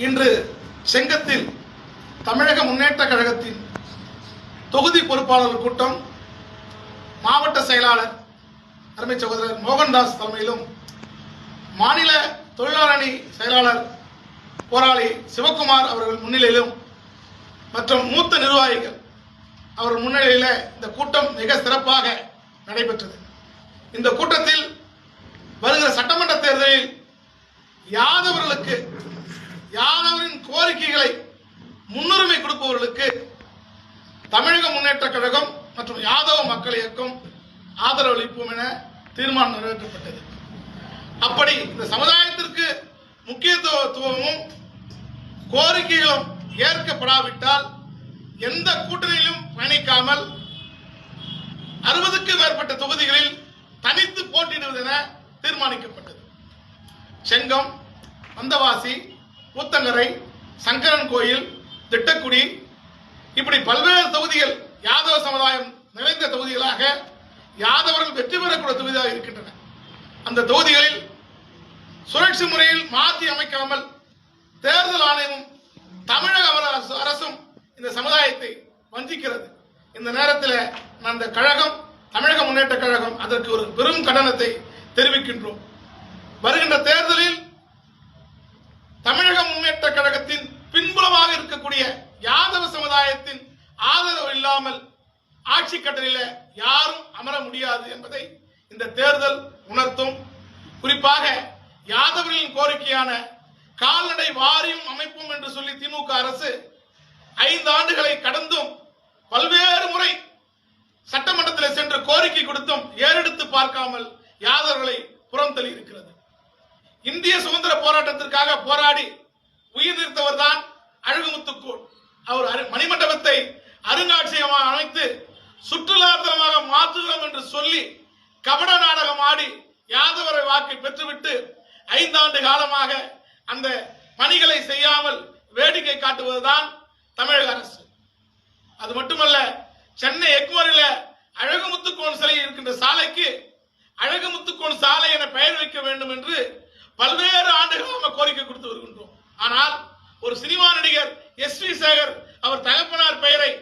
இன்று செங்கத்தில் தமிழக முன்னேற்ற கழகத்தின் தொகுதி பொறுப்பாளர் கூட்டம் மாவட்ட செயலாளர் அருமை சகோதரர் மோகன்தாஸ் தலைமையிலும் மாநில தொழிலாளர் அணி செயலாளர் போராளி சிவகுமார் அவர்கள் முன்னிலையிலும் மற்றும் மூத்த நிர்வாகிகள் அவர் முன்னிலையில் இந்த கூட்டம் மிக சிறப்பாக நடைபெற்றது. இந்த கூட்டத்தில் வருகிற சட்டமன்ற தேர்தலில் யாதவர்களுக்கு யாதவரின் கோரிக்கைகளை முன்னுரிமை கொடுப்பவர்களுக்கு தமிழக முன்னேற்ற கழகம் மற்றும் யாதவ மக்கள் இயக்கம் ஆதரவு அளிப்போம் என தீர்மானம் நிறைவேற்றப்பட்டது. அப்படி இந்த சமுதாயத்திற்கு முக்கியத்துவமும் கோரிக்கைகளும் ஏற்கப்படாவிட்டால் எந்த கூட்டணியிலும் பயணிக்காமல் 60க்கும் மேற்பட்ட தொகுதிகளில் தனித்து போட்டியிடுவது என தீர்மானிக்கப்பட்டது. செங்கம், வந்தவாசி, ஊத்தங்கரை, சங்கரன் கோயில், திட்டக்குடி இப்படி பல்வேறு தொகுதிகள் யாதவ சமுதாயம் நிறைந்த தொகுதிகளாக யாதவர்கள் வெற்றி பெறக்கூடிய தொகுதியாக இருக்கின்றன. அந்த தொகுதிகளில் சுழற்சி முறையில் மாற்றி அமைக்காமல் தேர்தல் ஆணையமும் தமிழக அரசும் இந்த சமுதாயத்தை வஞ்சிக்கிறது. இந்த நேரத்தில் அந்த கழகம் தமிழக முன்னேற்ற கழகம் அதற்கு ஒரு பெரும் கண்டனத்தை தெரிவிக்கின்றோம். வருகின்ற தேர்தலில் தமிழக முன்னேற்ற கழகத்தின் பின்புலமாக இருக்கக்கூடிய யாதவ சமுதாயத்தின் ஆதரவு இல்லாமல் ஆட்சி கட்டளையில் யாரும் அமர முடியாது என்பதை இந்த தேர்தல் உணர்த்தும். குறிப்பாக யாதவர்களின் கோரிக்கையான கால்நடை வாரியம் அமைப்போம் என்று சொல்லி திமுக அரசு 5 ஆண்டுகளை கடந்தும் பல்வேறு முறை சட்டமன்றத்தில் சென்று கோரிக்கை கொடுத்தும் ஏறெடுத்து பார்க்காமல் யாதவர்களை புறம் தள்ளி இருக்கிறது. இந்திய சுதந்திர போராட்டத்திற்காக போராடி உயிர் நீர்த்தவர் தான் அழகுமுத்துக்கோன். அவர் மணிமண்டபத்தை அருங்காட்சியகமாக அமைத்து சுற்றுலாத்தலமாக மாற்றுகிறோம் என்று சொல்லி கபட நாடகம் ஆடி யாதவரை வாக்கை பெற்றுவிட்டு 5 ஆண்டு காலமாக அந்த பணிகளை செய்யாமல் வேடிக்கை காட்டுவதுதான் தமிழக அரசு. அது மட்டுமல்ல, சென்னை எக்மோரில் அழகுமுத்துக்கோன் சிலை இருக்கின்ற சாலைக்கு அழகுமுத்துக்கோன் சாலை என பெயர் வைக்க வேண்டும் என்று பல்வேறு ஆண்டுகளாக கோரிக்கை கொடுத்து வருகின்றோம். ஆனால் ஒரு சினிமா நடிகர் SV சேகர் அவர் தகப்பனார் பெயரை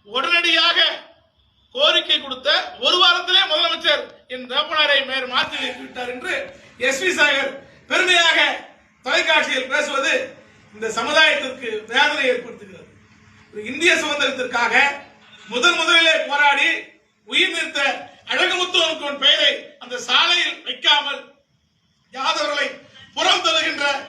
உடனடியாக கோரிக்கை கொடுத்த ஒரு வாரத்திலே முதலமைச்சர் என் தகப்பனாரை பெயர் மாற்றி வைத்துவிட்டார் என்று SV சேகர் பெருமையாக தொலைக்காட்சியில் பேசுவது இந்த சமுதாயத்திற்கு வேதனை ஏற்படுத்துகிறது. இந்திய சுதந்திரத்திற்காக முதலிலே போராடி உயிர் நீர்த்த அழகுமுத்துக்கோன் பெயரை அந்த சாலையில் வைக்காமல் யாதவர்களை புறம் தள்ளுகின்ற